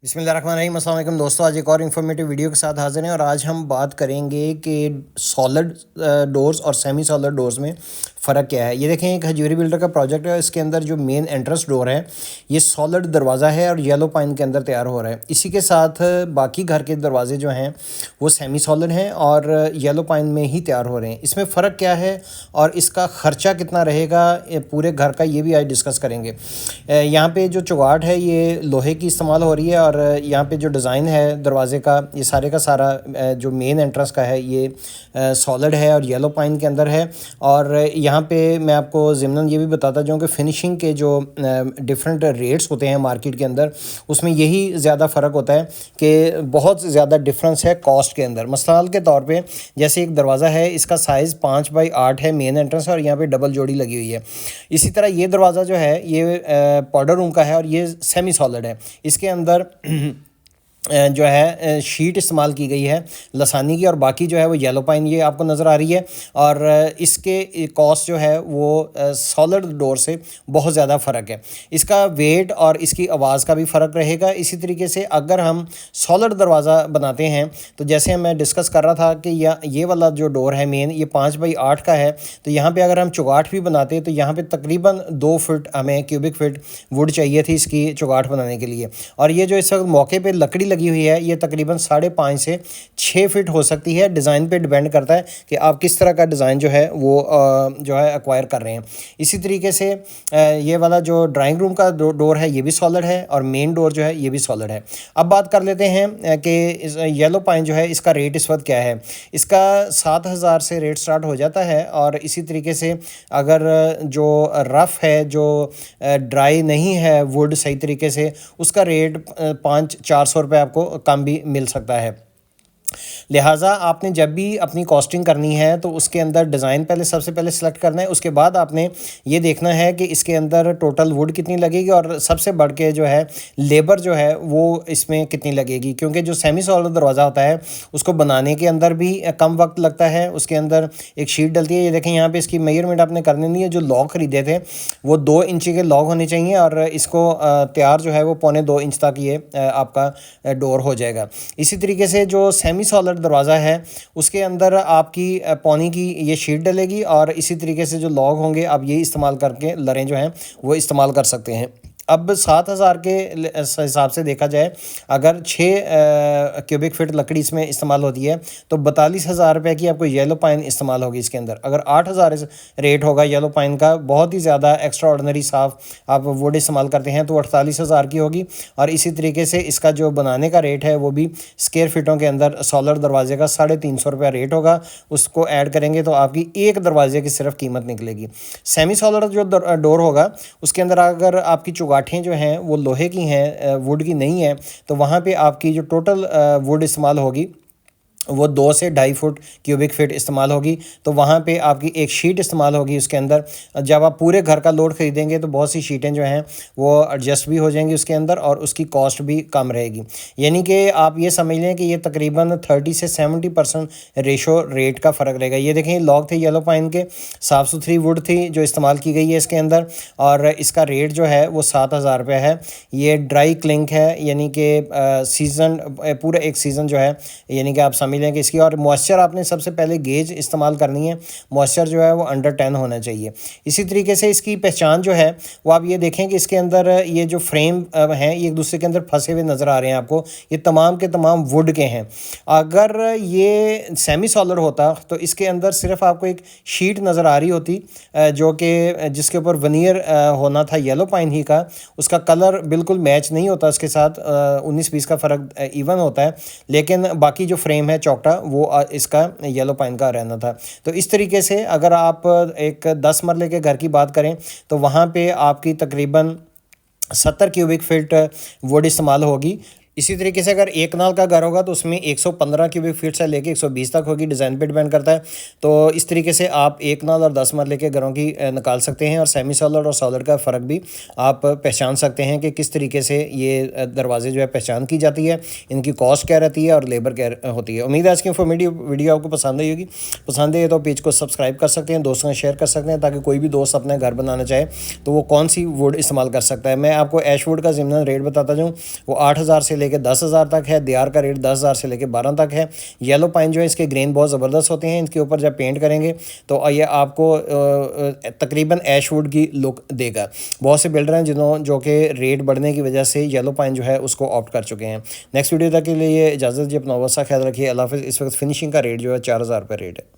बिस्मिल्लाहिर्रहमानिर्रहीम, अस्सलाम वालेकुम दोस्तों। आज एक और इन्फॉर्मेटिव वीडियो के साथ हाज़िर हैं और आज हम बात करेंगे कि सॉलिड डोर्स और सेमी सॉलिड डोर्स में फ़र्क क्या है। ये देखें, एक हजूरी बिल्डर का प्रोजेक्ट है। इसके अंदर जो मेन एंट्रेंस डोर है ये सॉलिड दरवाज़ा है और येलो पाइन के अंदर तैयार हो रहा है। इसी के साथ बाकी घर के दरवाजे जो हैं वो सेमी सॉलिड हैं और येलो पाइन में ही तैयार हो रहे हैं। इसमें फ़र्क क्या है और इसका ख़र्चा कितना रहेगा पूरे घर का, ये भी आज डिस्कस करेंगे। यहाँ पे जो चौगाट है ये लोहे की इस्तेमाल हो रही है और यहाँ पे जो डिज़ाइन है दरवाज़े का ये सारे का सारा जो मेन एंट्रेंस का है ये सॉलिड है और येलो पाइन के अंदर है। और यहाँ पे मैं आपको ज़िमनन ये भी बताता जाऊँ कि फ़िनिशिंग के जो डिफरेंट रेट्स होते हैं मार्केट के अंदर, उसमें यही ज़्यादा फ़र्क होता है कि बहुत ज़्यादा डिफरेंस है कॉस्ट के अंदर। मिसाल के तौर पे जैसे एक दरवाज़ा है, इसका साइज़ 5x8 है मेन एंट्रेंस और यहाँ पे डबल जोड़ी लगी हुई है। इसी तरह ये दरवाज़ा जो है ये पाउडर रूम का है और ये सेमी सॉलिड है। इसके अंदर जो है शीट इस्तेमाल की गई है लसानी की और बाकी जो है वो येलो पाइन ये आपको नज़र आ रही है। और इसके कॉस्ट जो है वो सॉलिड डोर से बहुत ज़्यादा फ़र्क है। इसका वेट और इसकी आवाज़ का भी फ़र्क रहेगा। इसी तरीके से अगर हम सॉलिड दरवाज़ा बनाते हैं तो जैसे मैं डिस्कस कर रहा था कि ये वाला जो डोर है मेन ये 5x8 का है, तो यहाँ पे अगर हम चौगाट भी बनाते हैं तो यहाँ पे तकरीबन 2 फुट हमें क्यूबिक फीट वुड चाहिए थी इसकी चौगाट बनाने के लिए। और ये जो इस वक्त मौके पे लकड़ी लगी हुई है ये तकरीबन 5.5 से 6 फीट हो सकती है। डिज़ाइन पे डिपेंड करता है कि आप किस तरह का डिज़ाइन जो है वो जो है एक्वायर कर रहे हैं। इसी तरीके से ये वाला जो ड्राइंग रूम का डोर है ये भी सॉलिड है और मेन डोर जो है ये भी सॉलिड है। अब बात कर लेते हैं कि येलो पाइन जो है इसका रेट इस वक्त क्या है। इसका 7,000 से रेट स्टार्ट हो जाता है और इसी तरीके से अगर जो रफ़ है, जो ड्राई नहीं है वुड सही तरीके से, उसका रेट 500-400 रुपये आपको कम भी मिल सकता है। लिहाजा आपने जब भी अपनी कॉस्टिंग करनी है तो उसके अंदर डिज़ाइन पहले सबसे पहले सेलेक्ट करना है। उसके बाद आपने ये देखना है कि इसके अंदर टोटल वुड कितनी लगेगी और सबसे बढ़ के जो है लेबर जो है वो इसमें कितनी लगेगी, क्योंकि जो सेमी सॉलिड दरवाज़ा होता है उसको बनाने के अंदर भी कम वक्त लगता है। उसके अंदर एक शीट डलती है। ये देखें यहाँ पे इसकी मेजरमेंट आपने करनी नहीं है। जो लॉग ख़रीदे थे वो 2 इंची के लॉग होने चाहिए और इसको तैयार जो है वो 1.25 इंच तक ये आपका डोर हो जाएगा। इसी तरीके से जो सेमी सॉलिड दरवाज़ा है उसके अंदर आपकी पौनी की ये शीट डलेगी और इसी तरीके से जो लॉग होंगे आप ये इस्तेमाल करके लरें जो हैं वो इस्तेमाल कर सकते हैं। अब 7,000 के हिसाब से देखा जाए, अगर 6 क्यूबिक फीट लकड़ी इसमें इस्तेमाल होती है तो 42,000 रुपये की आपको येलो पाइन इस्तेमाल होगी इसके अंदर। अगर 8,000 रेट होगा येलो पाइन का, बहुत ही ज़्यादा एक्स्ट्रा ऑर्डनरी साफ़ आप वुड इस्तेमाल करते हैं, तो 48,000 की होगी। और इसी तरीके से इसका जो बनाने का रेट है वो भी स्क्वायर फीटों के अंदर सॉलिड दरवाजे का 350 रुपये रेट होगा। उसको ऐड करेंगे तो आपकी एक दरवाजे की सिर्फ कीमत निकलेगी। सेमी सॉलिड जो डोर होगा उसके अंदर अगर आपकी चौगाठें जो हैं वो लोहे की हैं, वुड की नहीं है, तो वहाँ पे आपकी जो टोटल वुड इस्तेमाल होगी वो 2 से 2.5 फुट क्यूबिक फीट इस्तेमाल होगी। तो वहाँ पे आपकी एक शीट इस्तेमाल होगी उसके अंदर। जब आप पूरे घर का लोड ख़रीदेंगे तो बहुत सी शीटें जो हैं वो एडजस्ट भी हो जाएंगी उसके अंदर और उसकी कॉस्ट भी कम रहेगी। यानी कि आप ये समझ लें कि ये तकरीबन 30 से 70% रेशो रेट का फ़र्क रहेगा। ये देखें, लॉग थे येलो पाइन के, साफ़ सुथरी वुड थी जो इस्तेमाल की गई है इसके अंदर और इसका रेट जो है वो 7,000 रुपये है। ये ड्राई क्लिंक है, यानी कि सीज़न पूरा एक सीज़न जो है, यानी कि आप समझ लें कि इसकी। और मॉइस्चर आपने सबसे पहले गेज इस्तेमाल करनी है। मॉइस्चर जो है वो अंडर 10 होना चाहिए। इसी तरीके से इसकी पहचान जो है वो आप ये देखें कि इसके अंदर ये जो फ्रेम हैं ये एक दूसरे के अंदर फंसे हुए नज़र आ रहे हैं आपको। ये तमाम के तमाम वुड के हैं। अगर ये सेमी सॉलिड होता तो इसके अंदर सिर्फ आपको एक शीट नज़र आ रही होती जो कि जिसके ऊपर वनीयर होना था येलो पाइन ही का। उसका कलर बिल्कुल मैच नहीं होता, इसके साथ 19-20 का फ़र्क इवन होता है, लेकिन बाकी जो फ्रेम है चौकटा वो इसका येलो पाइन का रहना था। तो इस तरीके से अगर आप एक 10 मरले के घर की बात करें तो वहाँ पे आपकी तकरीबन 70 क्यूबिक फीट वुड इस्तेमाल होगी। इसी तरीके से अगर एक नाल का घर होगा तो उसमें 115 क्यूबिक फीट से लेके 120 तक होगी, डिज़ाइन पे डिपेंड करता है। तो इस तरीके से आप एक नाल और 10 मरले के घरों की निकाल सकते हैं और सेमी सॉलिड और सॉलिड का फ़र्क भी आप पहचान सकते हैं कि किस तरीके से ये दरवाजे जो है पहचान की जाती है, इनकी कॉस्ट क्या रहती है और लेबर क्या होती है। उम्मीद है आज की इन्फॉर्मेटिव वीडियो आपको पसंद आई होगी। पसंद है तो पेज को सब्सक्राइब कर सकते हैं, दोस्तों से शेयर कर सकते हैं, ताकि कोई भी दोस्त अपने घर बनाना चाहे तो वो कौन सी वुड इस्तेमाल कर सकता है। मैं आपको ऐश वुड का ज़िमनन रेट बताता जाऊँ, वो 8,000 से लेकर 10,000 तक है। दियार का रेट 10,000 से लेकर 12 तक है। येलो पाइन जो है इसके ग्रेन बहुत ज़बरदस्त होते हैं, इनके ऊपर जब पेंट करेंगे तो ये आपको तकरीबन ऐशवुड की लुक देगा। बहुत से बिल्डर हैं जो कि रेट बढ़ने की वजह से येलो पाइन जो है उसको ऑप्ट कर चुके हैं। नेक्स्ट वीडियो तक के लिए इजाज़त दीजिए, अपना वसा ख्याल रखिए। अल्लाह हाफ़िज़। इस वक्त फिनिशिंग का रेट जो है 4,000 रुपये रेट है।